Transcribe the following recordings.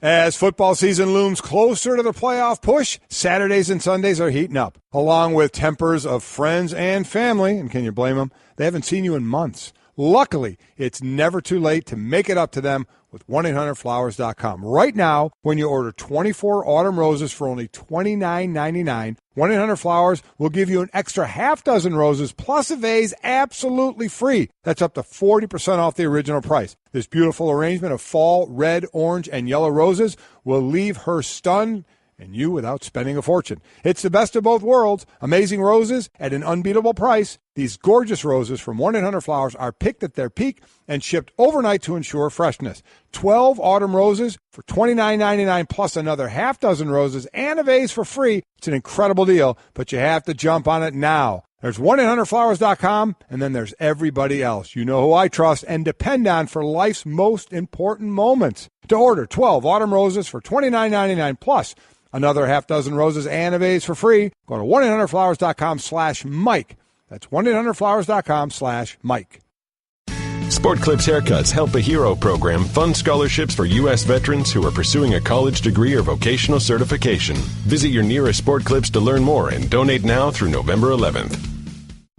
As football season looms closer to the playoff push, Saturdays and Sundays are heating up, along with tempers of friends and family. And can you blame them? They haven't seen you in months. Luckily, it's never too late to make it up to them with 1-800-Flowers.com. Right now, when you order 24 autumn roses for only $29.99, 1-800-Flowers will give you an extra half dozen roses plus a vase absolutely free. That's up to 40% off the original price. This beautiful arrangement of fall, red, orange, and yellow roses will leave her stunned and you without spending a fortune. It's the best of both worlds. Amazing roses at an unbeatable price. These gorgeous roses from 1-800-Flowers are picked at their peak and shipped overnight to ensure freshness. 12 autumn roses for $29.99 plus another half dozen roses and a vase for free. It's an incredible deal, but you have to jump on it now. There's 1-800-Flowers.com, and then there's everybody else. You know who I trust and depend on for life's most important moments. To order 12 autumn roses for $29.99 plus another half dozen roses and a vase for free, go to 1-800-Flowers.com/Mike. That's 1-800-Flowers.com/Mike. Sport Clips Haircuts Help a Hero program funds scholarships for U.S. veterans who are pursuing a college degree or vocational certification. Visit your nearest Sport Clips to learn more and donate now through November 11th.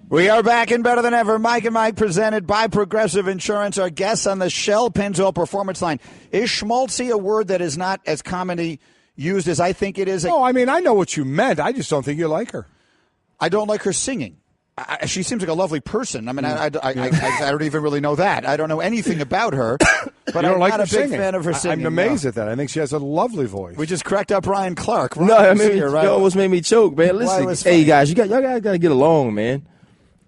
We are back and better than ever. Mike and Mike presented by Progressive Insurance. Our guests on the Shell Pennzoil Performance Line. Is schmaltzy a word that is not as commonly used as I think it is? No, I mean, I know what you meant. I just don't think you like her. I don't like her singing. She seems like a lovely person. I mean, I don't even really know that. I don't know anything about her, but I'm not a big fan of her singing. I'm amazed at that. I think she has a lovely voice. We just cracked up Ryan Clark. No, I mean, you almost made me choke, man. Listen, hey, guys, y'all got to get along, man.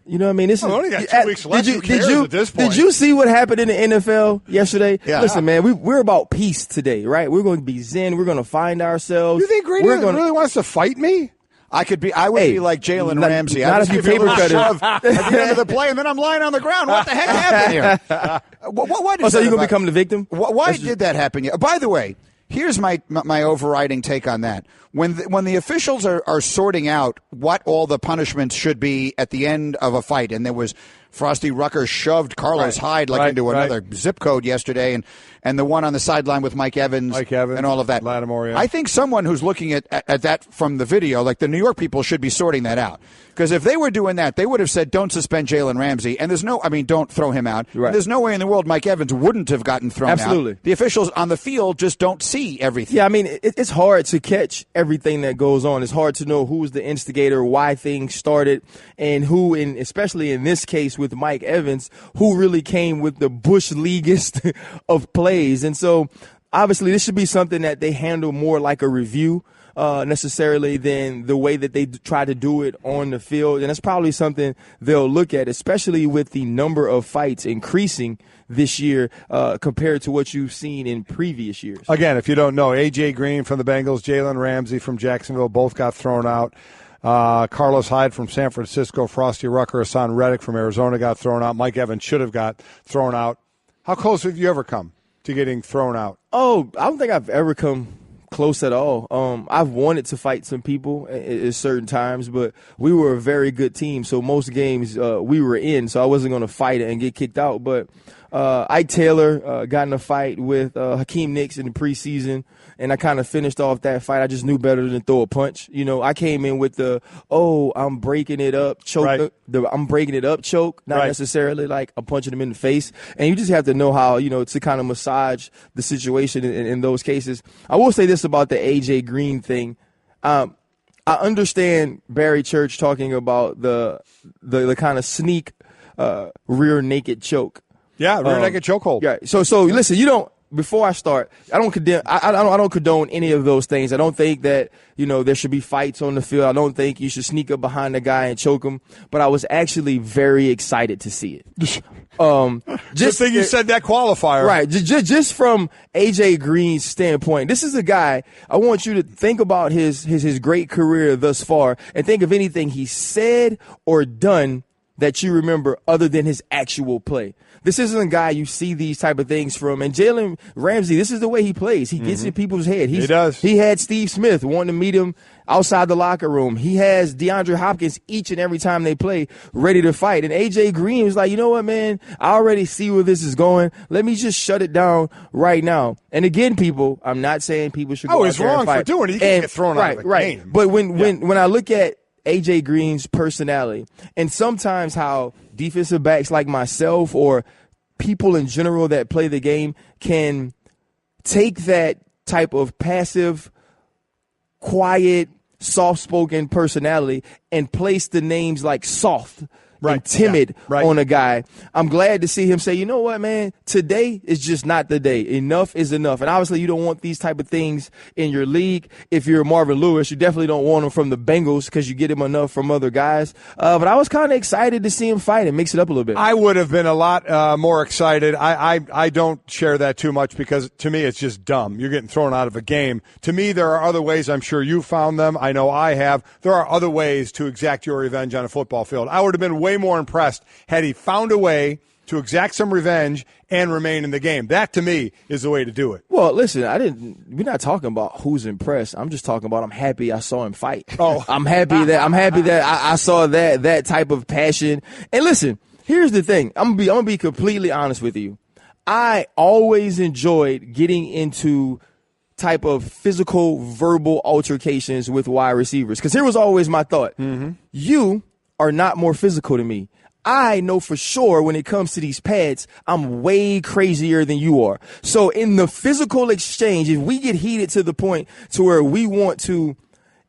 You know what I mean? This is only got 2 weeks left. At this point? Did you see what happened in the NFL yesterday? Yeah. Listen, man, we're about peace today, right? We're going to be zen. We're going to find ourselves. You think Greeny really wants to fight me? I would be like Jalen Ramsey. Not if you paper cut at the end of the play, and then I'm lying on the ground. What the heck happened here? So you're going to become the victim? Why did that happen? By the way, here's my overriding take on that. When the officials are sorting out what all the punishments should be at the end of a fight, and there was Frosty Rucker shoved Carlos Hyde into another zip code yesterday, and the one on the sideline with Mike Evans and all of that. Lattimore, yeah. I think someone who's looking at that from the video, like the New York people, should be sorting that out. Because if they were doing that, they would have said, don't suspend Jalen Ramsey. And don't throw him out. Right. There's no way in the world Mike Evans wouldn't have gotten thrown out. Absolutely. The officials on the field just don't see everything. Yeah, I mean, it's hard to catch everything that goes on. It's hard to know who's the instigator, why things started, and who, especially in this case with Mike Evans, who really came with the Bush Leagueist of plays. And so, obviously, this should be something that they handle more like a review necessarily than the way that they try to do it on the field. And that's probably something they'll look at, especially with the number of fights increasing this year compared to what you've seen in previous years. Again, if you don't know, A.J. Green from the Bengals, Jalen Ramsey from Jacksonville both got thrown out. Carlos Hyde from San Francisco, Frosty Rucker, Hassan Reddick from Arizona got thrown out. Mike Evans should have got thrown out. How close have you ever come to getting thrown out? Oh, I don't think I've ever come close at all. I've wanted to fight some people at certain times, but we were a very good team, so most games we were in, so I wasn't going to fight and get kicked out. But Ike Taylor got in a fight with Hakeem Nicks in the preseason, and I kind of finished off that fight. I just knew better than throw a punch. You know, I came in with I'm breaking it up, choke. Right. I'm breaking it up, choke, not necessarily like I'm punching him in the face. And you just have to know how, to kind of massage the situation in those cases. I will say this about the A.J. Green thing. I understand Barry Church talking about the kind of sneak rear naked choke. Yeah, rear naked chokehold. Yeah. So listen, before I start, I don't condone any of those things. I don't think that, there should be fights on the field. I don't think you should sneak up behind a guy and choke him. But I was actually very excited to see it. Just think you said that qualifier. Right. Just from A.J. Green's standpoint, this is a guy, I want you to think about his great career thus far and think of anything he said or done that you remember other than his actual play. This isn't a guy you see these type of things from. And Jalen Ramsey, this is the way he plays. He gets in people's head. He does. He had Steve Smith wanting to meet him outside the locker room. He has DeAndre Hopkins each and every time they play ready to fight. And A.J. Green was like, you know what, man? I already see where this is going. Let me just shut it down right now. And again, people, I'm not saying people should go out there and fight. He's wrong for doing it. He can't get thrown out of the game. But when I look at A.J. Green's personality and sometimes how defensive backs like myself or people in general that play the game can take that type of passive, quiet, soft-spoken personality and place the names like soft and timid on a guy. I'm glad to see him say, you know what, man, today is just not the day. Enough is enough. And obviously you don't want these type of things in your league. If you're Marvin Lewis, you definitely don't want him from the Bengals because you get him enough from other guys. But I was kind of excited to see him fight and mix it up a little bit. I would have been a lot more excited. I don't share that too much because to me it's just dumb. You're getting thrown out of a game. To me, there are other ways. I'm sure you found them. I know I have. There are other ways to exact your revenge on a football field. I would have been way more impressed had he found a way to exact some revenge and remain in the game. That, to me, is the way to do it. Well, listen, we're not talking about who's impressed. I'm just talking about I'm happy I saw him fight. Oh. I'm happy that I saw that type of passion. And listen, here's the thing. I'm gonna be completely honest with you. I always enjoyed getting into type of physical, verbal altercations with wide receivers. Because here was always my thought. You are not more physical than me. I know for sure when it comes to these pads, I'm way crazier than you are. So in the physical exchange, if we get heated to the point to where we want to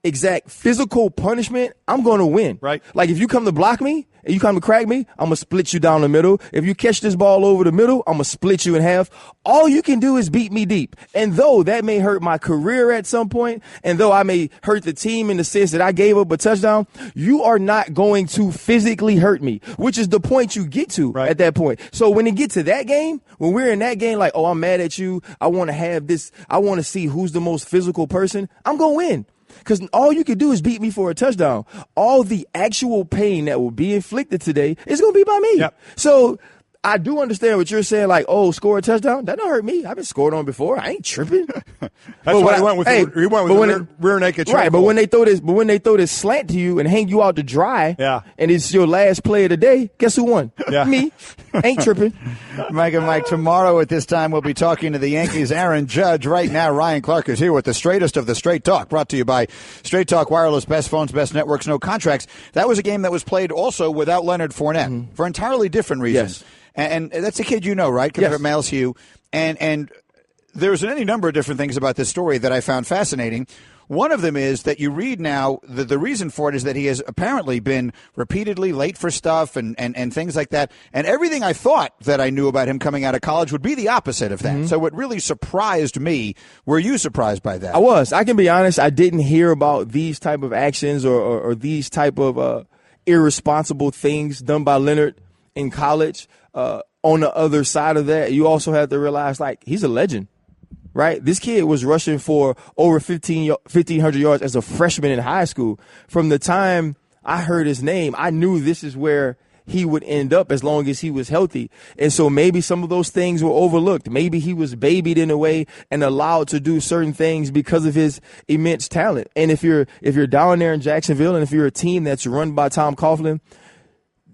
exact physical punishment, I'm going to win. Right. Like if you come to block me and you come to crack me, I'm going to split you down the middle. If you catch this ball over the middle, I'm going to split you in half. All you can do is beat me deep. And though that may hurt my career at some point, and though I may hurt the team in the sense that I gave up a touchdown, you are not going to physically hurt me, which is the point you get to at that point. So when it gets to that game, when we're in that game, like, oh, I'm mad at you, I want to have this, I want to see who's the most physical person, I'm going to win. Because all you can do is beat me for a touchdown. All the actual pain that will be inflicted today is going to be by me. Yep. So I do understand what you're saying, like, oh, score a touchdown. That don't hurt me. I've been scored on before. I ain't tripping. That's why he went with the rear naked choke. Right, but when they throw this slant to you and hang you out to dry, and it's your last play of the day, guess who won? Me. Ain't tripping. Mike and Mike, tomorrow at this time we'll be talking to the Yankees' Aaron Judge. Right now, Ryan Clark is here with the straightest of the straight talk, brought to you by Straight Talk Wireless, best phones, best networks, no contracts. That was a game that was played also without Leonard Fournette for entirely different reasons. Yes. And that's a kid you know, right? Yes. Miles Hugh. And there's any number of different things about this story that I found fascinating. One of them is that you read now the reason for it is that he has apparently been repeatedly late for stuff and things like that. And everything I thought that I knew about him coming out of college would be the opposite of that. So it really surprised me. Were you surprised by that? I was. I can be honest. I didn't hear about these type of actions or these type of irresponsible things done by Leonard in college. On the other side of that, you also have to realize, like, he's a legend, right? This kid was rushing for over 1,500 yards as a freshman in high school. From the time I heard his name, I knew this is where he would end up as long as he was healthy. And so maybe some of those things were overlooked. Maybe he was babied in a way and allowed to do certain things because of his immense talent. And if you're down there in Jacksonville and if you're a team that's run by Tom Coughlin,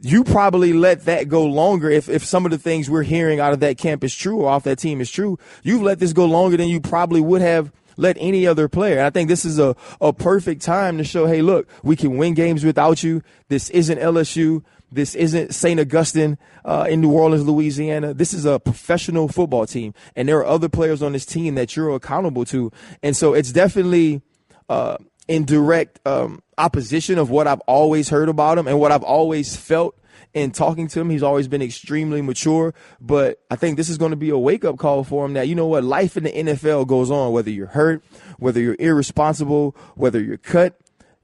you probably let that go longer. If some of the things we're hearing out of that camp is true or off that team is true, you've let this go longer than you probably would have let any other player. And I think this is a perfect time to show, hey, look, we can win games without you. This isn't LSU. This isn't St. Augustine in New Orleans, Louisiana. This is a professional football team. And there are other players on this team that you're accountable to. And so it's definitely in direct opposition of what I've always heard about him and what I've always felt in talking to him. He's always been extremely mature, but I think this is going to be a wake-up call for him that, you know what, life in the NFL goes on, whether you're hurt, whether you're irresponsible, whether you're cut.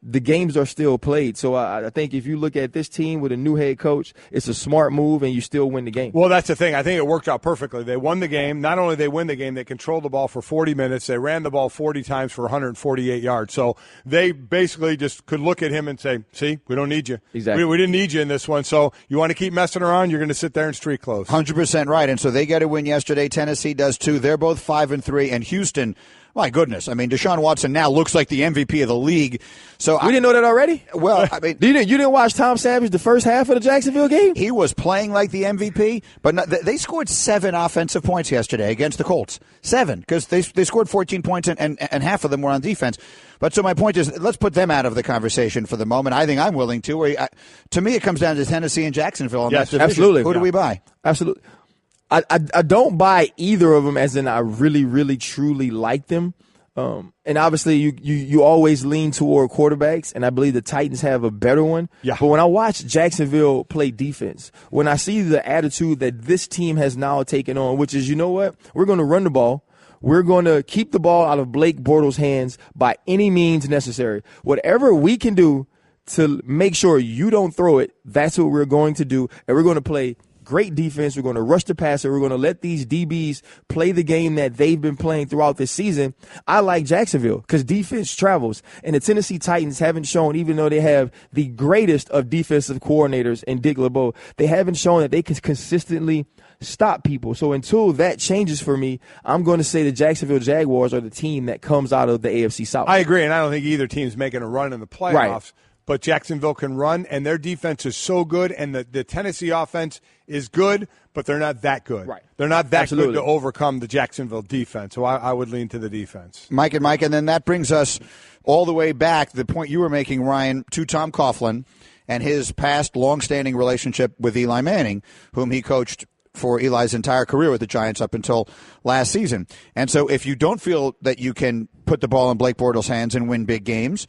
the games are still played. So I think if you look at this team with a new head coach, it's a smart move, and you still win the game. Well, that's the thing. I think it worked out perfectly. They won the game. Not only they win the game, they controlled the ball for 40 minutes. They ran the ball 40 times for 148 yards. So they basically just could look at him and say, see, we don't need you. Exactly. We didn't need you in this one. So you want to keep messing around, you're going to sit there in street clothes. 100% right. And so they got a win yesterday. Tennessee does too. They're both 5-3. And Houston, my goodness. I mean, Deshaun Watson now looks like the MVP of the league. So we didn't know that already? Well, I mean, you didn't watch Tom Savage the first half of the Jacksonville game? He was playing like the MVP, but they scored 7 offensive points yesterday against the Colts. 7, because they scored 14 points, and half of them were on defense. But so my point is, let's put them out of the conversation for the moment. I think I'm willing to. To me, it comes down to Tennessee and Jacksonville in that division. Absolutely. Who do we buy? Absolutely. I don't buy either of them as in I really, really, truly like them. And obviously you always lean toward quarterbacks, and I believe the Titans have a better one. Yeah. But when I watch Jacksonville play defense, when I see the attitude that this team has now taken on, which is, you know what, we're going to run the ball. We're going to keep the ball out of Blake Bortles' hands by any means necessary. Whatever we can do to make sure you don't throw it, that's what we're going to do, and we're going to play great defense. We're going to rush the passer. We're going to let these DBs play the game that they've been playing throughout this season. I like Jacksonville because defense travels. And the Tennessee Titans haven't shown, even though they have the greatest of defensive coordinators in Dick LeBeau, they haven't shown that they can consistently stop people. So until that changes for me, I'm going to say the Jacksonville Jaguars are the team that comes out of the AFC South. I agree, and I don't think either team's making a run in the playoffs. Right. But Jacksonville can run, and their defense is so good, and the Tennessee offense is good, but they're not that good. Right. They're not that Absolutely. good to overcome the Jacksonville defense. So I would lean to the defense. Mike, and then that brings us all the way back, the point you were making, Ryan, to Tom Coughlin and his past longstanding relationship with Eli Manning, whom he coached for Eli's entire career with the Giants up until last season. And so if you don't feel that you can put the ball in Blake Bortles' hands and win big games,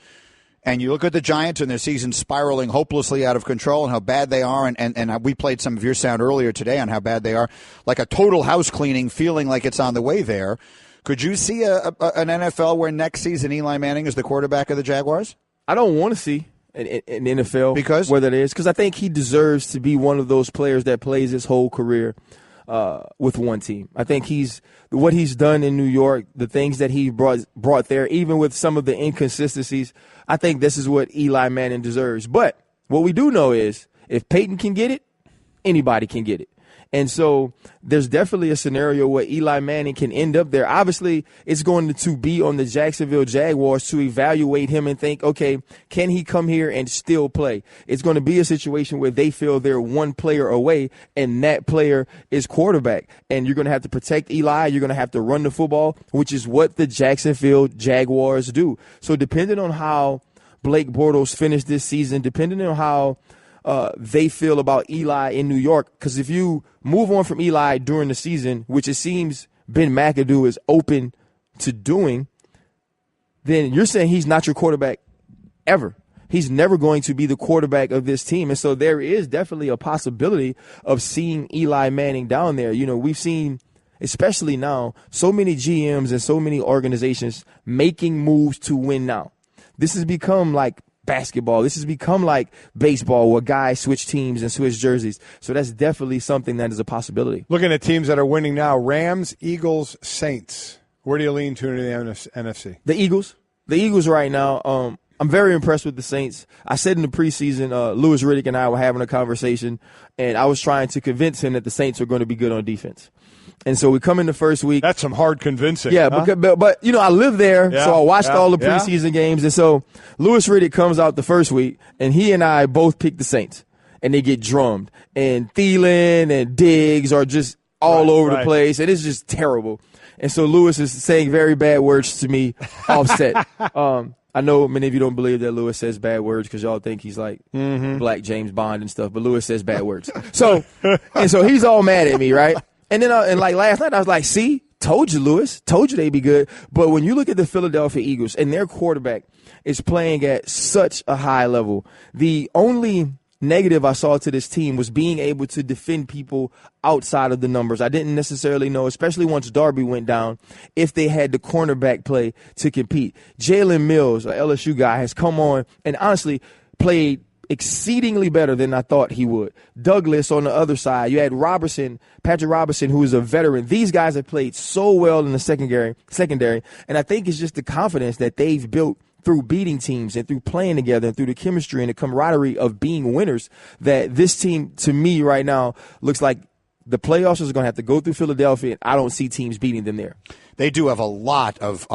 and you look at the Giants and their season spiraling hopelessly out of control and how bad they are, and we played some of your sound earlier today on how bad they are, like a total house cleaning, feeling like it's on the way there. Could you see an NFL where next season Eli Manning is the quarterback of the Jaguars? I don't want to see an NFL because where that is, because I think he deserves to be one of those players that plays his whole career with one team. I think what he's done in New York, the things that he brought there, even with some of the inconsistencies, I think this is what Eli Manning deserves. But what we do know is if Peyton can get it, anybody can get it. And so there's definitely a scenario where Eli Manning can end up there. Obviously, it's going to be on the Jacksonville Jaguars to evaluate him and think, okay, can he come here and still play? It's going to be a situation where they feel they're one player away, and that player is quarterback. And you're going to have to protect Eli. You're going to have to run the football, which is what the Jacksonville Jaguars do. So depending on how Blake Bortles finished this season, depending on how they feel about Eli in New York. Because if you move on from Eli during the season, which it seems Ben McAdoo is open to doing, then you're saying he's not your quarterback ever. He's never going to be the quarterback of this team. And so there is definitely a possibility of seeing Eli Manning down there. You know, we've seen, especially now, so many GMs and so many organizations making moves to win now. This has become like basketball. This has become like baseball where guys switch teams and switch jerseys. So that's definitely something that is a possibility. Looking at teams that are winning now, Rams, Eagles, Saints. Where do you lean to in the NFC? The Eagles. The Eagles right now, I'm very impressed with the Saints. I said in the preseason, Louis Riddick and I were having a conversation, and I was trying to convince him that the Saints are going to be good on defense. And so we come in the first week. That's some hard convincing. Yeah, huh? but you know, I live there, so I watched all the preseason games. And so Louis Riddick comes out the first week, and he and I both pick the Saints, and they get drummed. And Thielen and Diggs are just all over the place, and it's just terrible. And so Louis is saying very bad words to me offset. I know many of you don't believe that Louis says bad words because y'all think he's like Black James Bond and stuff, but Louis says bad words. So he's all mad at me, right? And then and like last night I was like, see, told you, Louis, told you they'd be good. But when you look at the Philadelphia Eagles and their quarterback is playing at such a high level, the only negative I saw to this team was being able to defend people outside of the numbers. I didn't necessarily know, especially once Darby went down, if they had the cornerback play to compete. Jalen Mills, an LSU guy, has come on and honestly played exceedingly better than I thought he would. Douglas on the other side. You had Patrick Robertson, who is a veteran. These guys have played so well in the secondary, and I think it's just the confidence that they've built through beating teams and through playing together and through the chemistry and the camaraderie of being winners, that this team, to me right now, looks like the playoffs is going to have to go through Philadelphia, and I don't see teams beating them there. They do have a lot of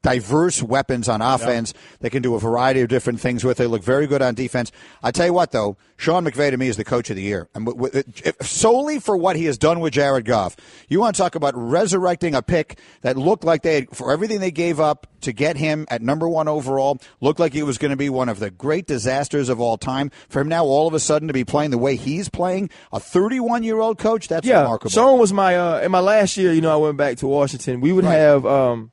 diverse weapons on offense. Yep. They can do a variety of different things with it. They look very good on defense. I tell you what, though, Sean McVay to me is the coach of the year. And solely for what he has done with Jared Goff. You want to talk about resurrecting a pick that looked like for everything they gave up to get him at number 1 overall, looked like he was going to be one of the great disasters of all time. For him now all of a sudden to be playing the way he's playing, a 31-year-old coach, that's remarkable. Sean was in my last year, I went back to Washington. We would have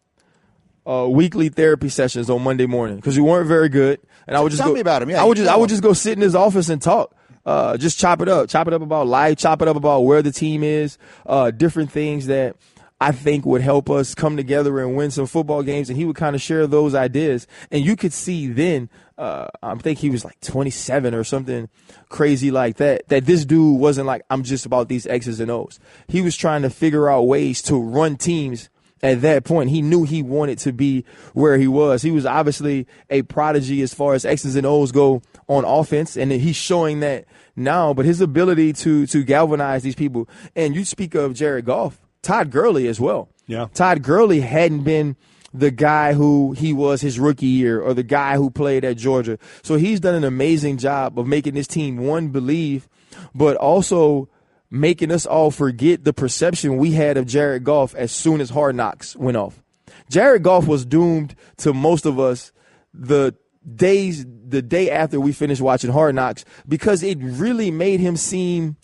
weekly therapy sessions on Monday morning because we weren't very good, and I would just tell me about him. Yeah, I would just go sit in his office and talk, just chop it up about life, chop it up about where the team is, different things that I think would help us come together and win some football games, and he would kind of share those ideas, and you could see then. I think he was like 27 or something crazy like that this dude wasn't like, I'm just about these X's and O's. He was trying to figure out ways to run teams. At that point, he knew he wanted to be where he was. He was obviously a prodigy as far as X's and O's go on offense, and he's showing that now. But his ability to galvanize these people, and you speak of Jared Goff, Todd Gurley as well. Yeah, Todd Gurley hadn't been the guy who he was his rookie year or the guy who played at Georgia. So he's done an amazing job of making this team, one, believe, but also making us all forget the perception we had of Jared Goff as soon as Hard Knocks went off. Jared Goff was doomed to most of us the day after we finished watching Hard Knocks because it really made him seem,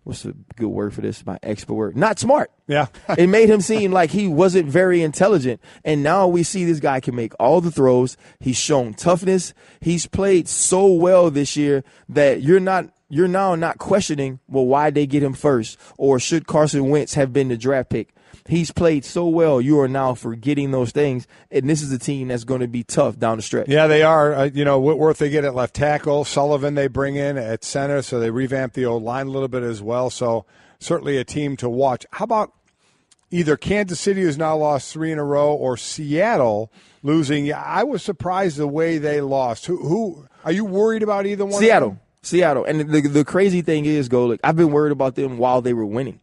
what's a good word for this? My expert word. Not smart. Yeah. It made him seem like he wasn't very intelligent. And now we see this guy can make all the throws. He's shown toughness. He's played so well this year that you're now not questioning, well, why'd they get him first? Or should Carson Wentz have been the draft pick? He's played so well, you are now forgetting those things. And this is a team that's going to be tough down the stretch. Yeah, they are. Whitworth they get at left tackle. Sullivan they bring in at center, so they revamp the old line a little bit as well. So certainly a team to watch. How about either Kansas City, who's now lost 3 in a row, or Seattle losing? I was surprised the way they lost. Who are you worried about either one? Seattle. And the crazy thing is, Golic, I've been worried about them while they were winning.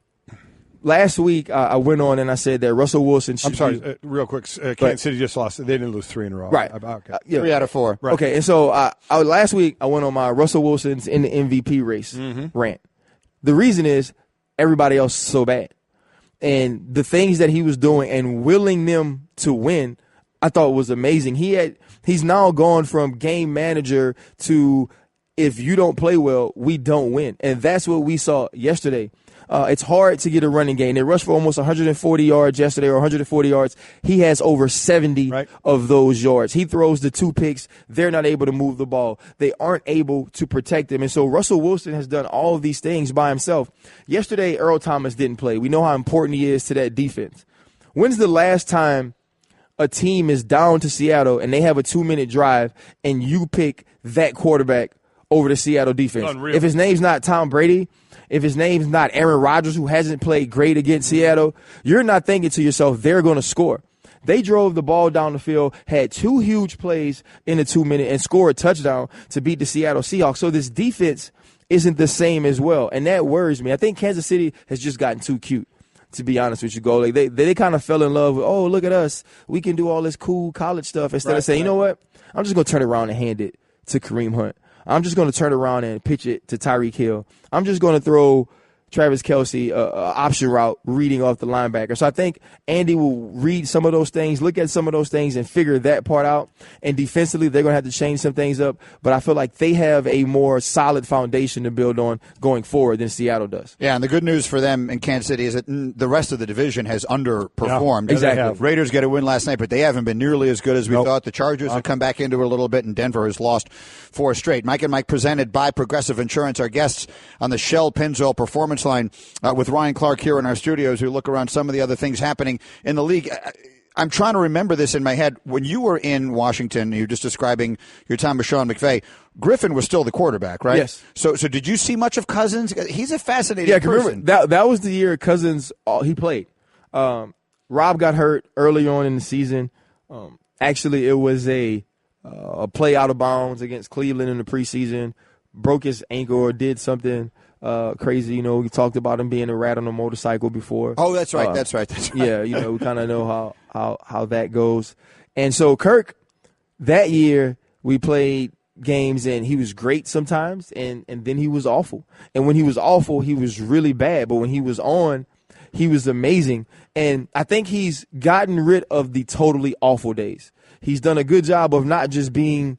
Last week, I went on and I said that Russell Wilson should real quick. Kansas City just lost. They didn't lose 3 in a row. Right. Okay. 3 out of 4. Right. Okay, and so last week, I went on my Russell Wilson's in the MVP race rant. The reason is everybody else is so bad. And the things that he was doing and willing them to win, I thought was amazing. He's now gone from game manager to if you don't play well, we don't win. And that's what we saw yesterday. It's hard to get a running game. They rushed for almost 140 yards yesterday, or 140 yards. He has over 70 of those yards. He throws the 2 picks. They're not able to move the ball. They aren't able to protect him. And so Russell Wilson has done all of these things by himself. Yesterday, Earl Thomas didn't play. We know how important he is to that defense. When's the last time a team is down to Seattle and they have a 2-minute drive and you pick that quarterback over the Seattle defense? Unreal. If his name's not Tom Brady, if his name's not Aaron Rodgers, who hasn't played great against Seattle, you're not thinking to yourself, they're going to score. They drove the ball down the field, had 2 huge plays in the 2-minute, and scored a touchdown to beat the Seattle Seahawks. So this defense isn't the same as well, and that worries me. I think Kansas City has just gotten too cute, to be honest with you, Golic. They kind of fell in love with, oh, look at us. We can do all this cool college stuff instead of saying, you know what, I'm just going to turn it around and hand it to Kareem Hunt. I'm just going to turn around and pitch it to Tyreek Hill. I'm just going to throw Travis Kelce option route reading off the linebacker. So I think Andy will read some of those things, look at some of those things, and figure that part out. And defensively, they're going to have to change some things up. But I feel like they have a more solid foundation to build on going forward than Seattle does. Yeah, and the good news for them in Kansas City is that the rest of the division has underperformed. Yeah, exactly. Raiders get a win last night, but they haven't been nearly as good as we thought. The Chargers have come back into it a little bit, and Denver has lost 4 straight. Mike and Mike presented by Progressive Insurance. Our guests on the Shell Pennzoil Performance Line with Ryan Clark here in our studios, who look around some of the other things happening in the league. I'm trying to remember this in my head. When you were in Washington, you were just describing your time with Sean McVay, Griffin was still the quarterback, right? Yes. So did you see much of Cousins? He's a fascinating person. Remember, that was the year Cousins he played. Rob got hurt early on in the season. Actually, it was a play out of bounds against Cleveland in the preseason. Broke his ankle or did something crazy. You know, we talked about him being a rat on a motorcycle before. Oh, that's right. That's right. Yeah, you know, we kind of know how that goes. And so Kirk, that year we played games and he was great sometimes and then he was awful. And when he was awful, he was really bad. But when he was on, he was amazing. And I think he's gotten rid of the totally awful days. He's done a good job of not just being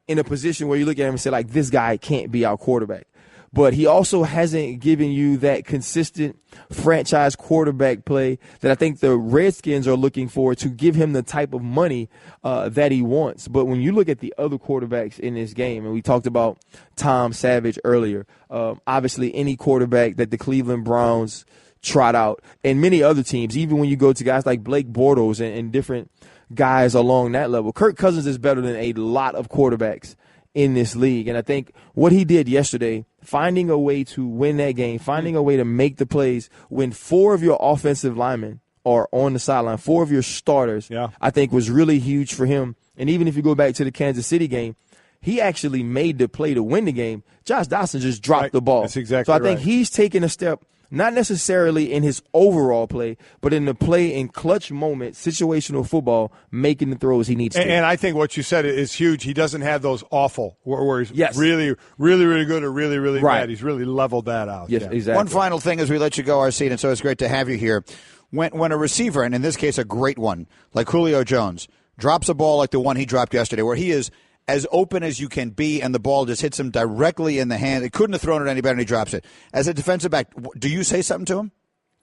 in a position where you look at him and say, like, this guy can't be our quarterback. But he also hasn't given you that consistent franchise quarterback play that I think the Redskins are looking for to give him the type of money that he wants. But when you look at the other quarterbacks in this game, and we talked about Tom Savage earlier, obviously any quarterback that the Cleveland Browns trot out, and many other teams, even when you go to guys like Blake Bortles and different guys along that level, Kirk Cousins is better than a lot of quarterbacks in this league. And I think what he did yesterday, finding a way to win that game, finding a way to make the plays when 4 of your offensive linemen are on the sideline, 4 of your starters, I think was really huge for him. And even if you go back to the Kansas City game, he actually made the play to win the game. Josh Dawson just dropped the ball. That's exactly so I think he's taken a step, not necessarily in his overall play, but in the play in clutch moments, situational football, making the throws he needs to. And I think what you said is huge. He doesn't have those awful where he's really, really, really good or really, really bad. He's really leveled that out. Yes, exactly. One final thing as we let you go, Arsene, and so it's great to have you here. When a receiver, and in this case a great one, like Julio Jones, drops a ball like the one he dropped yesterday, where he is as open as you can be, and the ball just hits him directly in the hand. He couldn't have thrown it any better, and he drops it. As a defensive back, do you say something to him?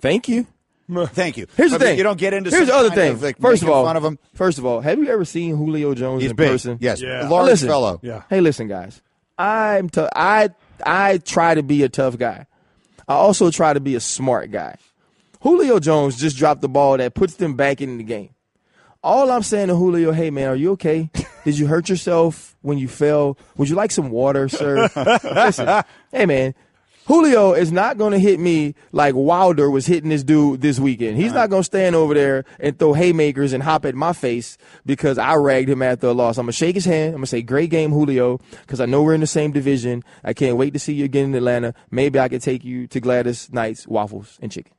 Thank you. Thank you. Here's the thing. You don't get into Here's the other thing. Like first of all, have you ever seen Julio Jones in big. person? Yes. Yeah. Large fellow. Yeah. Hey, listen, guys. I'm tough. I try to be a tough guy. I also try to be a smart guy. Julio Jones just dropped the ball that puts them back in the game. All I'm saying to Julio, hey, man, are you okay? Did you hurt yourself when you fell? Would you like some water, sir? Listen, hey, man, Julio is not going to hit me like Wilder was hitting this dude this weekend. He's not going to stand over there and throw haymakers and hop at my face because I ragged him after a loss. I'm going to shake his hand. I'm going to say, great game, Julio, because I know we're in the same division. I can't wait to see you again in Atlanta. Maybe I can take you to Gladys Knight's Waffles and Chicken.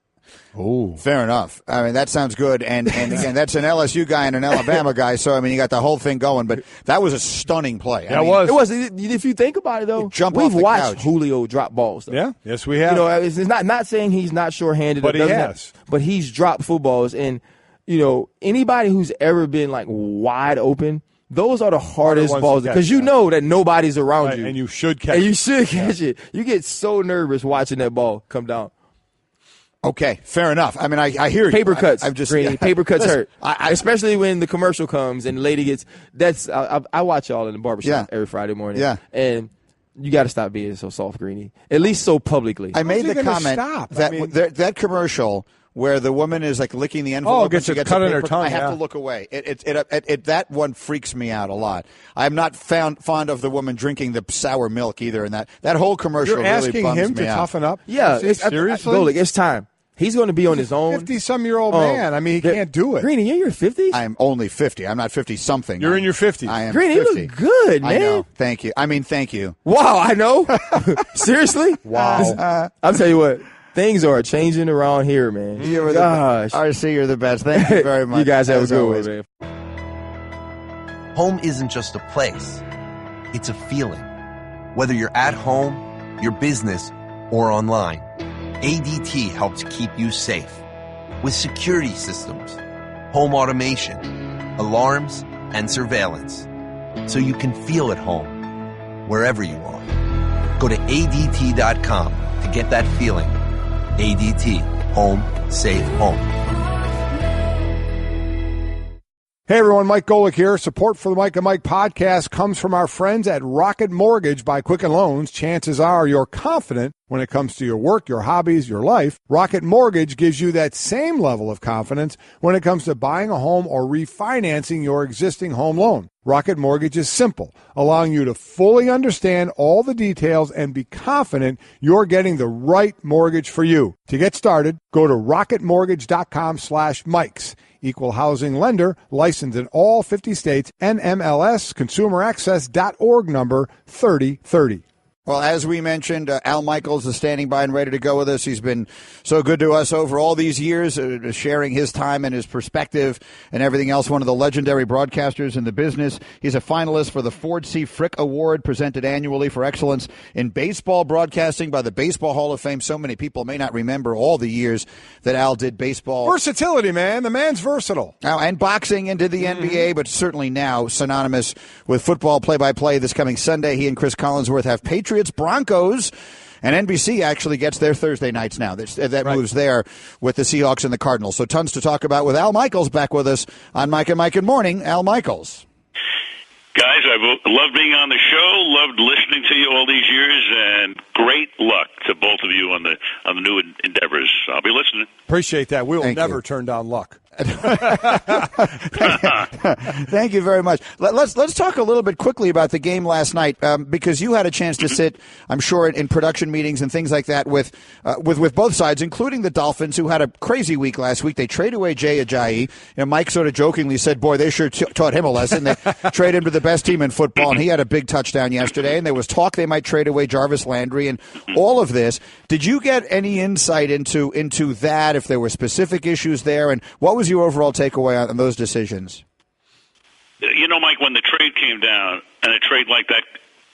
Oh, fair enough. I mean, that sounds good. And again, that's an LSU guy and an Alabama guy. So, I mean, you got the whole thing going. But that was a stunning play. It was. If you think about it, though, we've watched Julio drop balls. Though. Yeah, yes, we have. You know, it's not saying he's not sure-handed. But he has. But he's dropped footballs. And, you know, anybody who's ever been, like, wide open, those are the hardest balls because you know that nobody's around you. And you should catch it. And you should catch it. You get so nervous watching that ball come down. Okay, fair enough. I mean, I hear you. Paper cuts. Paper cuts listen, hurt. Especially when the commercial comes and the lady gets – I watch y'all in the barbershop every Friday morning. Yeah. And you got to stop being so soft, Greeny, at least so publicly. I made the comment that commercial where the woman is like licking the envelope. Gets it cut in her tongue. I have to look away. That one freaks me out a lot. I'm not fond of the woman drinking the sour milk either. And that whole commercial really bums me out. You're asking him to toughen up? Yeah. Seriously? Golic, it's time. He's going to be on his own. 50-some-year-old man. I mean, he can't do it. Greeny, you're in your 50s? I am only 50. I'm not 50-something. You're in your 50s. I am Greeny, 50. you look good, man. I know. Thank you. I mean, thank you. Wow, I know. Seriously? Wow. I'll tell you what. Things are changing around here, man. Gosh. RC, you're the best. Thank you very much. You guys have a good one, man. Home isn't just a place. It's a feeling. Whether you're at home, your business, or online, ADT helps keep you safe with security systems, home automation, alarms, and surveillance, so you can feel at home wherever you are. Go to ADT.com to get that feeling. ADT. Home. Safe home. Hey everyone, Mike Golic here. Support for the Mike and Mike podcast comes from our friends at Rocket Mortgage by Quicken Loans. Chances are you're confident when it comes to your work, your hobbies, your life. Rocket Mortgage gives you that same level of confidence when it comes to buying a home or refinancing your existing home loan. Rocket Mortgage is simple, allowing you to fully understand all the details and be confident you're getting the right mortgage for you. To get started, go to rocketmortgage.com/Mikes. Equal housing lender, licensed in all 50 states, NMLS, consumeraccess.org number 3030. Well, as we mentioned, Al Michaels is standing by and ready to go with us. He's been so good to us over all these years, sharing his time and his perspective and everything else. One of the legendary broadcasters in the business. He's a finalist for the Ford C. Frick Award, presented annually for excellence in baseball broadcasting by the Baseball Hall of Fame. So many people may not remember all the years that Al did baseball. Versatility, man. The man's versatile. And boxing and did the NBA, but certainly now synonymous with football play-by-play this coming Sunday. He and Chris Collinsworth have Patriots, Broncos, and NBC actually gets their Thursday nights now. That right. Moves there with the Seahawks and the Cardinals. So tons to talk about with Al Michaels back with us on Mike and Mike in Morning. Al Michaels. Guys, I've loved being on the show, loved listening to you all these years, and great luck to both of you on the new endeavors. I'll be listening. Appreciate that. We will never turn down luck. Thank you very much. Let's talk a little bit quickly about the game last night, because you had a chance to sit, I'm sure, in production meetings and things like that with both sides, including the Dolphins, who had a crazy week last week. They traded away Jay Ajayi. Mike sort of jokingly said, "Boy, they sure taught him a lesson." They trade him to the best team in football, and he had a big touchdown yesterday. And there was talk they might trade away Jarvis Landry and all of this. Did you get any insight into that? If there were specific issues there, and what was your overall takeaway on those decisions? Mike, when the trade came down, and a trade like that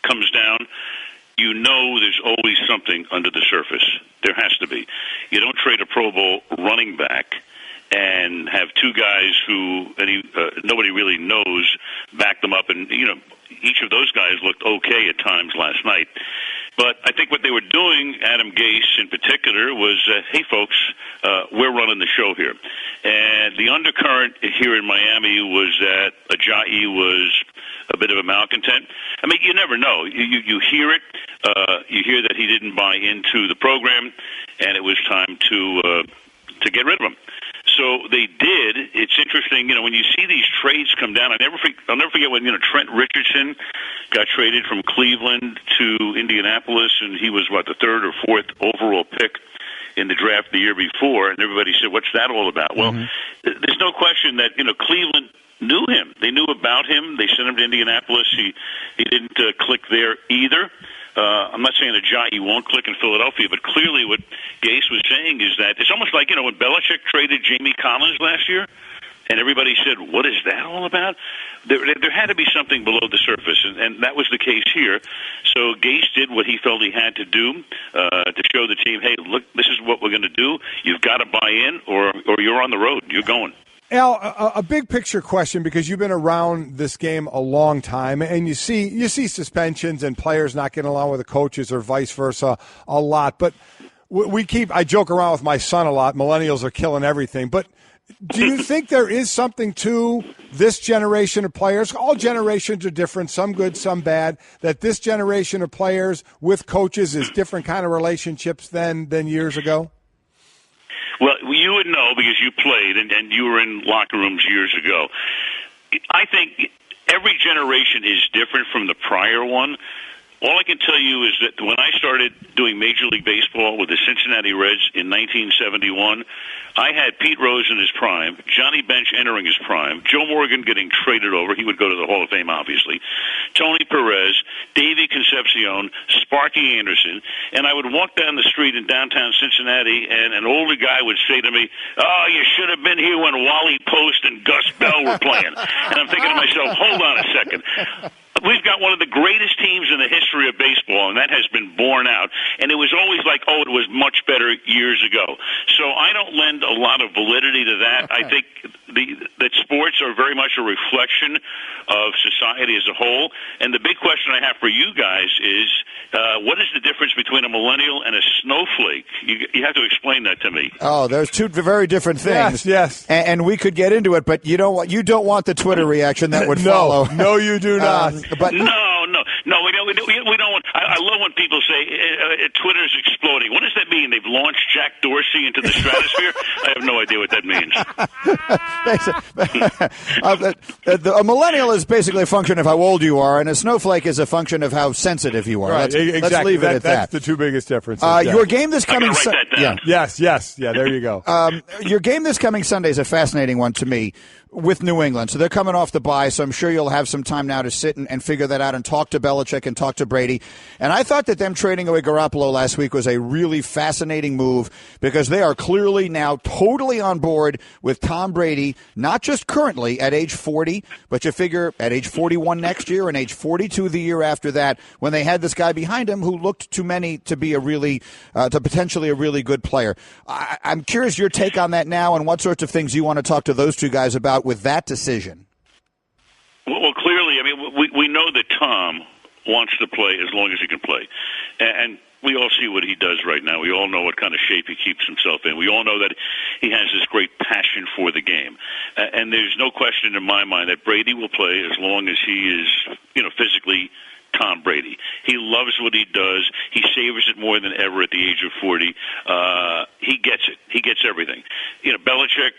comes down, there's always something under the surface. There has to be. You don't trade a Pro Bowl running back and have two guys who nobody really knows back them up. And, each of those guys looked okay at times last night. But I think what they were doing, Adam Gase in particular, was, hey, folks, we're running the show here. And the undercurrent here in Miami was that Ajayi was a bit of a malcontent. I mean, you never know. You hear it. You hear that he didn't buy into the program, and it was time to get rid of him. So they did. It's interesting, when you see these trades come down. I'll never forget when Trent Richardson got traded from Cleveland to Indianapolis, and he was the third or fourth overall pick in the draft the year before, and everybody said, "What's that all about?" Well, there's no question that Cleveland knew him. They knew about him. They sent him to Indianapolis. He didn't click there either. I'm not saying Ajayi won't click in Philadelphia, but clearly what Gase was saying is that it's almost like, when Belichick traded Jamie Collins last year, and everybody said, "What is that all about?" There had to be something below the surface, and that was the case here. So Gase did what he felt he had to do to show the team, hey, look, this is what we're going to do. You've got to buy in, or you're on the road. You're going. Al, a big picture question, because you've been around this game a long time, and you see suspensions and players not getting along with the coaches or vice versa a lot. But I joke around with my son a lot. Millennials are killing everything. But do you think there is something to this generation of players? All generations are different, some good, some bad, that this generation of players with coaches is different kind of relationships than years ago? Well, you would know because you played and you were in locker rooms years ago. I think every generation is different from the prior one. All I can tell you is that when I started doing Major League Baseball with the Cincinnati Reds in 1971, I had Pete Rose in his prime, Johnny Bench entering his prime, Joe Morgan getting traded over. He would go to the Hall of Fame, obviously. Tony Perez, Davey Concepcion, Sparky Anderson. And I would walk down the street in downtown Cincinnati, and an older guy would say to me, "Oh, you should have been here when Wally Post and Gus Bell were playing." And I'm thinking to myself, hold on a second. We've you've got one of the greatest teams in the history of baseball, and that has been borne out. And it was always like, oh, it was much better years ago. So I don't lend a lot of validity to that. I think that sports are very much a reflection of society as a whole. And the big question I have for you guys is, what is the difference between a millennial and a snowflake? You have to explain that to me. Oh, there's two very different things. Yes. And we could get into it, but you don't want the Twitter reaction that would follow. No, you do not. But no, we don't want. I love when people say Twitter's exploding. What does that mean? They've launched Jack Dorsey into the stratosphere? I have no idea what that means. A millennial is basically a function of how old you are, and a snowflake is a function of how sensitive you are. Right, exactly. Let's leave it at that. That's the two biggest differences. Your game this coming Yes. Yeah, there you go. Your game this coming Sunday is a fascinating one to me with New England. So they're coming off the bye, so I'm sure you'll have some time now to sit and figure that out and talk to Belichick and talk to Brady. And I thought that them trading away Garoppolo last week was a really fascinating move because they are clearly now totally on board with Tom Brady, not just currently at age 40, but you figure at age 41 next year and age 42 the year after that, when they had this guy behind him who looked to many to be to potentially a really good player. I'm curious your take on that now and what sorts of things you want to talk to those two guys about with that decision. Well, clearly, I mean, we know that Tom wants to play as long as he can play. And we all see what he does right now. We all know what kind of shape he keeps himself in. We all know that he has this great passion for the game. And there's no question in my mind that Brady will play as long as he is, physically Tom Brady. He loves what he does. He savors it more than ever at the age of 40. He gets it. He gets everything. Belichick,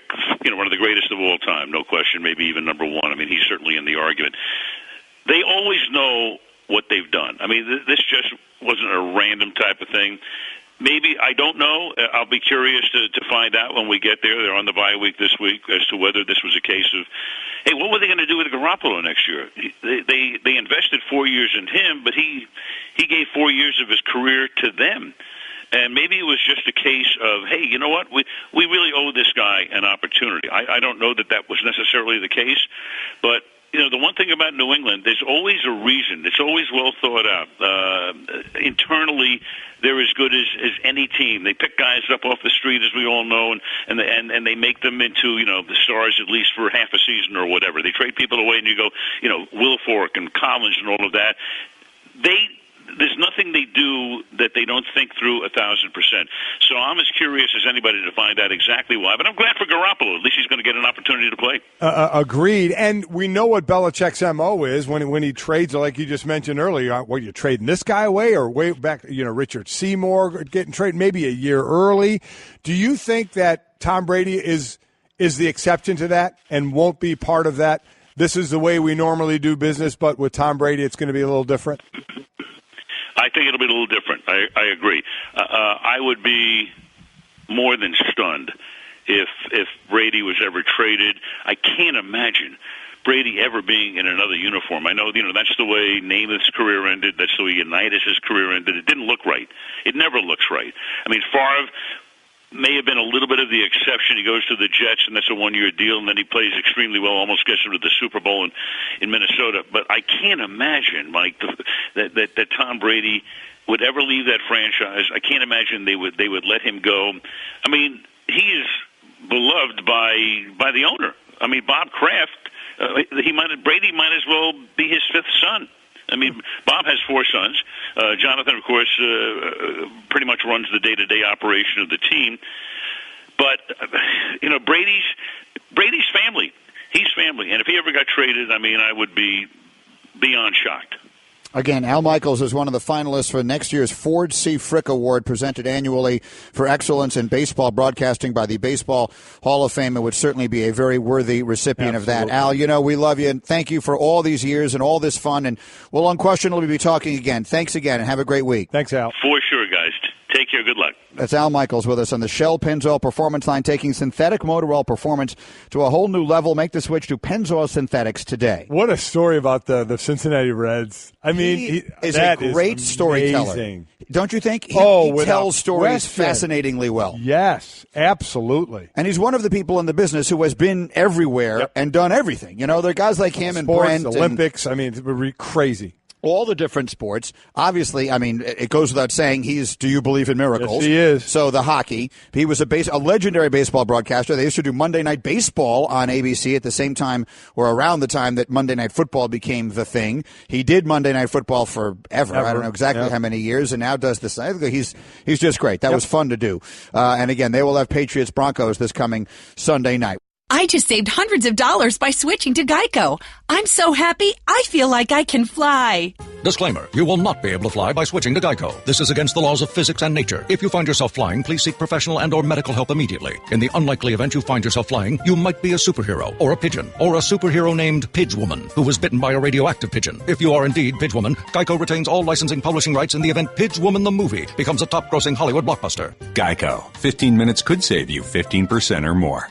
one of the greatest of all time, no question, maybe even number one. I mean, he's certainly in the argument. They always know what they've done. I mean, this just wasn't a random type of thing. Maybe, I don't know. I'll be curious to find out when we get there. They're on the bye week this week as to whether this was a case of, hey, what were they going to do with Garoppolo next year? They invested 4 years in him, but he gave 4 years of his career to them. And maybe it was just a case of, hey, you know what? We really owe this guy an opportunity. I don't know that was necessarily the case, but the one thing about New England, there's always a reason. It's always well thought out. Internally, they're as good as any team. They pick guys up off the street, as we all know, and they make them into the stars at least for half a season or whatever. They trade people away, and you go Wilfork and Collins and all of that. There's nothing they do that they don't think through 1,000%. So I'm as curious as anybody to find out exactly why. But I'm glad for Garoppolo. At least he's going to get an opportunity to play. Agreed. And we know what Belichick's MO is when he trades, like you just mentioned earlier. What, you're trading this guy away or way back, Richard Seymour getting traded maybe a year early. Do you think that Tom Brady is the exception to that and won't be part of that? This is the way we normally do business, but with Tom Brady, it's going to be a little different? I think it'll be a little different. I agree. I would be more than stunned if Brady was ever traded. I can't imagine Brady ever being in another uniform. I know, that's the way Namath's career ended. That's the way Unitas' career ended. It didn't look right. It never looks right. I mean, Favre may have been a little bit of the exception. He goes to the Jets, and that's a one-year deal, and then he plays extremely well, almost gets him to the Super Bowl in Minnesota. But I can't imagine, Mike, that Tom Brady would ever leave that franchise. I can't imagine they would let him go. I mean, he is beloved by the owner. I mean, Bob Kraft, Brady might as well be his fifth son. I mean, Bob has four sons. Jonathan, of course, pretty much runs the day-to-day operation of the team. But, Brady's family. He's family. And if he ever got traded, I mean, I would be beyond shocked. Again, Al Michaels is one of the finalists for next year's Ford C. Frick Award, presented annually for excellence in baseball broadcasting by the Baseball Hall of Fame. It would certainly be a very worthy recipient of that. Al, we love you, and thank you for all these years and all this fun, and we'll unquestionably be talking again. Thanks again, and have a great week. Thanks, Al. For sure, guys. Take care. care. Good luck. That's Al Michaels with us on the Shell Pennzoil Performance line, taking synthetic motor oil performance to a whole new level. Make the switch to Pennzoil Synthetics today. What a story about the Cincinnati Reds. I mean, he is a great storyteller. Don't you think? He tells stories fascinatingly well. Yes, absolutely. And he's one of the people in the business who has been everywhere and done everything. You know, there are guys like him and Brent. Olympics, I mean, it's crazy. All the different sports. Obviously, I mean, it goes without saying, do you believe in miracles? Yes, he is. So the hockey. He was a legendary baseball broadcaster. They used to do Monday Night Baseball on ABC at the same time or around the time that Monday Night Football became the thing. He did Monday Night Football forever. I don't know exactly how many years, and now does this. He's just great. That was fun to do. And again, they will have Patriots Broncos this coming Sunday night. I just saved hundreds of dollars by switching to Geico. I'm so happy, I feel like I can fly. Disclaimer, you will not be able to fly by switching to Geico. This is against the laws of physics and nature. If you find yourself flying, please seek professional and or medical help immediately. In the unlikely event you find yourself flying, you might be a superhero, or a pigeon, or a superhero named Pidgewoman, who was bitten by a radioactive pigeon. If you are indeed Pidgewoman, Geico retains all licensing publishing rights in the event Pidgewoman the movie becomes a top-grossing Hollywood blockbuster. Geico. 15 minutes could save you 15% or more.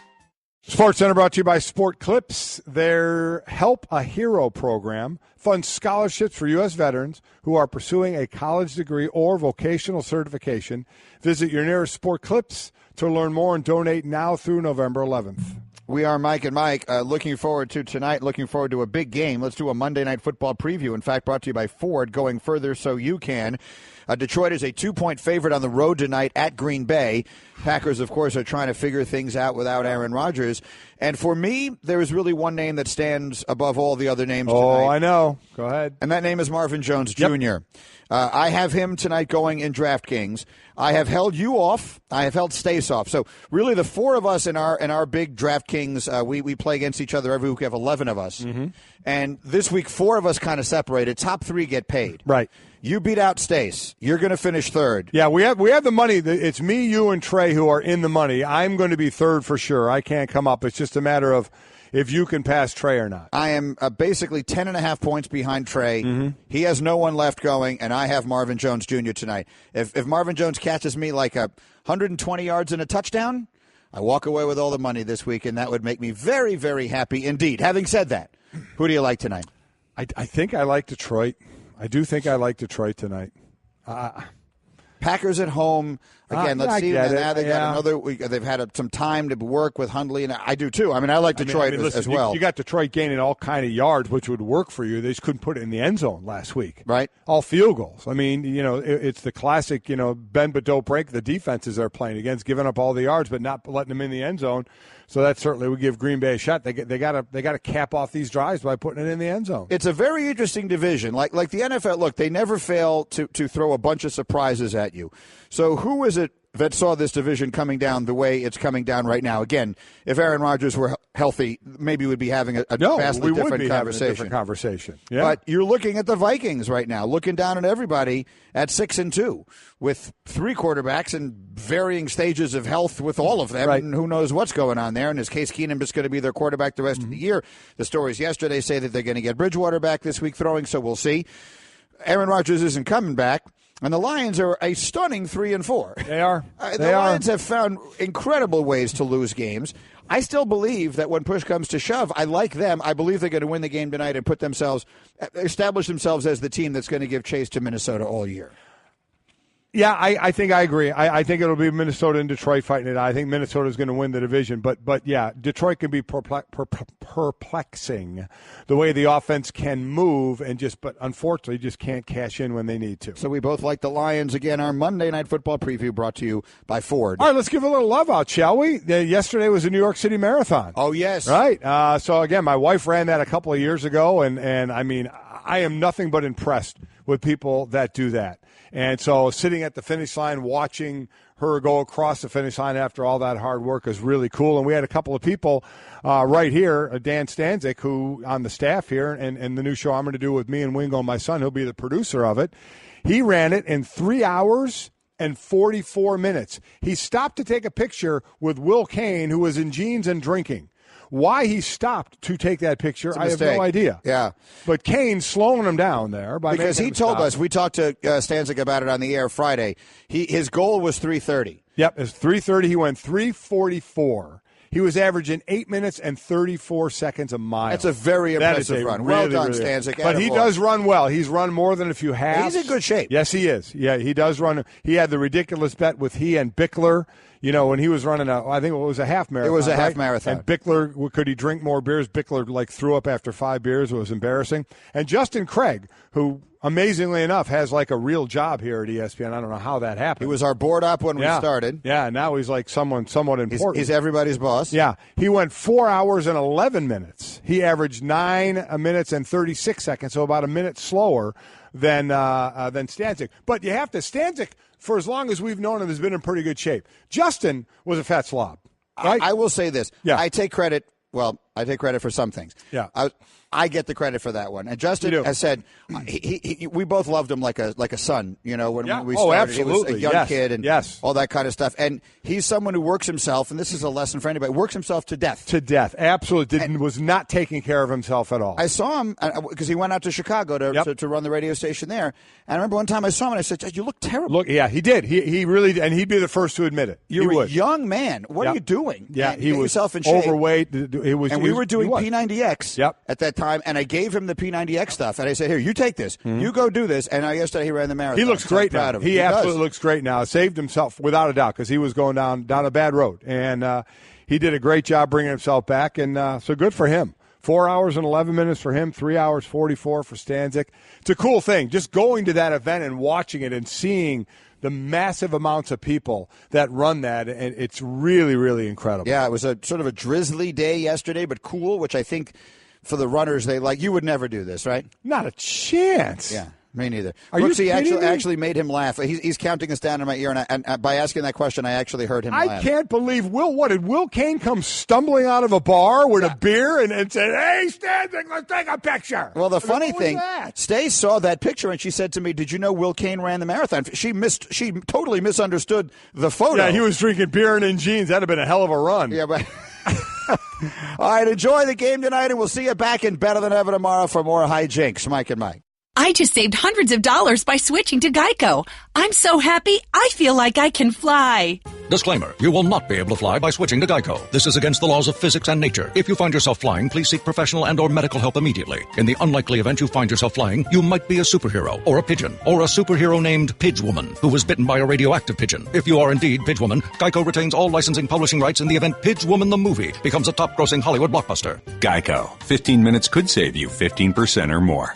Sports Center brought to you by Sport Clips. Their Help a Hero program funds scholarships for U.S. veterans who are pursuing a college degree or vocational certification. Visit your nearest Sport Clips to learn more and donate now through November 11th. We are Mike and Mike. Looking forward to tonight, looking forward to a big game. Let's do a Monday Night Football preview. In fact, brought to you by Ford, going further so you can. Detroit is a 2-point favorite on the road tonight at Green Bay. Packers, of course, are trying to figure things out without Aaron Rodgers. And for me, there is really one name that stands above all the other names tonight. Oh, I know. Go ahead. And that name is Marvin Jones Jr. I have him tonight going in DraftKings. I have held you off. I have held Stace off. So really the four of us in our big DraftKings, we play against each other every week. We have 11 of us. Mm-hmm. And this week, 4 of us kind of separated. Top 3 get paid. Right. You beat out Stace. You're going to finish third. Yeah, we have the money. It's me, you, and Trey who are in the money. I'm going to be third for sure. I can't come up. It's just a matter of if you can pass Trey or not. I am basically 10.5 points behind Trey. Mm-hmm. He has no one left going, and I have Marvin Jones Jr. tonight. If Marvin Jones catches me like 120 yards and a touchdown, I walk away with all the money this week, and that would make me very, very happy indeed. Having said that, who do you like tonight? I think I like Detroit. I do think I like Detroit tonight. Packers at home. Again, let's see. Now they got another week. They've had some time to work with Hundley, and I do too. I mean, I like Detroit as well. You got Detroit gaining all kind of yards, which would work for you. They just couldn't put it in the end zone last week. Right. All field goals. I mean, it's the classic, bend but don't break the defenses they're playing against, giving up all the yards but not letting them in the end zone. So that certainly would give Green Bay a shot. They got to cap off these drives by putting it in the end zone. It's a very interesting division. Like the NFL, look, they never fail to throw a bunch of surprises at you. So who is it that saw this division coming down the way it's coming down right now? Again, if Aaron Rodgers were healthy, maybe we'd be having a vastly different conversation. Yeah. But you're looking at the Vikings right now, looking down at everybody at 6-2 with 3 quarterbacks in varying stages of health with all of them. Right. And who knows what's going on there. And is Case Keenum just going to be their quarterback the rest of the year? The stories yesterday say that they're going to get Bridgewater back this week throwing, so we'll see. Aaron Rodgers isn't coming back. And the Lions are a stunning 3-4. They are. The Lions have found incredible ways to lose games. I still believe that when push comes to shove, I like them. I believe they're going to win the game tonight and establish themselves as the team that's going to give chase to Minnesota all year. Yeah, I think I agree. I think it'll be Minnesota and Detroit fighting it. I think Minnesota's going to win the division. But yeah, Detroit can be perplexing the way the offense can move but unfortunately just can't cash in when they need to. So we both like the Lions. Again, our Monday Night Football preview brought to you by Ford. All right, let's give a little love out, shall we? Yesterday was the New York City Marathon. Oh, yes. Right. So again, my wife ran that a couple of years ago, and I mean, I am nothing but impressed with people that do that. And so sitting at the finish line, watching her go across the finish line after all that hard work is really cool. And we had a couple of people right here, Dan Stanzik, who on the staff here, and the new show I'm going to do with me and Wingo, my son, he'll be the producer of it. He ran it in 3 hours and 44 minutes. He stopped to take a picture with Will Kane, who was in jeans and drinking. Why he stopped to take that picture, I have no idea. Yeah. But Kane's slowing him down there. Because he told us, we talked to Stanzik about it on the air Friday, his goal was 3:30. Yep, it's 3:30. He went 3:44. He was averaging 8 minutes and 34 seconds a mile. That's a very impressive run. Well done, Stanzik. But he does run well. He's run more than a few halves. He's in good shape. Yes, he is. Yeah, he does run. He had the ridiculous bet with he and Bickler. You know, when he was running I think it was a half marathon. It was a half right? marathon. And Bickler, could he drink more beers? Bickler, threw up after 5 beers. It was embarrassing. And Justin Craig, who, amazingly enough, has like a real job here at ESPN. I don't know how that happened. He was our board op when we started. Yeah, now he's like somewhat important. He's everybody's boss. Yeah, he went 4 hours and 11 minutes. He averaged 9 minutes and 36 seconds, so about a minute slower than Stanzik. But you have to, Stanzik, for as long as we've known him, has been in pretty good shape. Justin was a fat slob. Right? I will say this. Yeah. I take credit. Well, I take credit for some things. Yeah. I get the credit for that one. And Justin has said we both loved him like a son. You know, when we started, absolutely. He was a young kid and all that kind of stuff. And he's someone who works himself, and this is a lesson for anybody, works himself to death. To death, absolutely. Was not taking care of himself at all. I saw him because he went out to Chicago to run the radio station there. And I remember one time I saw him and I said, "You look terrible." Yeah, he did. He really did, and he'd be the first to admit it. You're a young man. What are you doing? Yeah, he was yourself in shape. Overweight. We were doing P90X at that time, and I gave him the P90X stuff, and I said, "Here, you take this. You go do this." And yesterday he ran the marathon. He looks great now. Proud of him. He absolutely looks great now. Saved himself without a doubt because he was going down a bad road, and he did a great job bringing himself back. And so good for him. 4 hours and 11 minutes for him, 3 hours 44 for Stanzik. It's a cool thing, just going to that event and watching it and seeing the massive amounts of people that run that, and it's really, really incredible. Yeah, it was a sort of a drizzly day yesterday, but cool, which I think for the runners, they like. You would never do this, right? Not a chance. Yeah. Me neither. Brooksy actually made him laugh. He's counting us down in my ear, and by asking that question, I actually heard him laugh. I can't believe what did Will Kane come stumbling out of a bar with a beer and said, "Hey, Stanzik, let's take a picture." Well, the funny thing, Stace saw that picture and she said to me, "Did you know Will Kane ran the marathon?" She totally misunderstood the photo. Yeah, he was drinking beer and in jeans. That'd have been a hell of a run. Yeah, but. All right, enjoy the game tonight, and we'll see you back in Better Than Ever tomorrow for more hijinks. Mike and Mike. I just saved hundreds of dollars by switching to Geico. I'm so happy, I feel like I can fly. Disclaimer, you will not be able to fly by switching to Geico. This is against the laws of physics and nature. If you find yourself flying, please seek professional and or medical help immediately. In the unlikely event you find yourself flying, you might be a superhero, or a pigeon, or a superhero named Pidgewoman, who was bitten by a radioactive pigeon. If you are indeed Pidgewoman, Geico retains all licensing publishing rights in the event Pidgewoman the movie becomes a top-grossing Hollywood blockbuster. Geico. 15 minutes could save you 15% or more.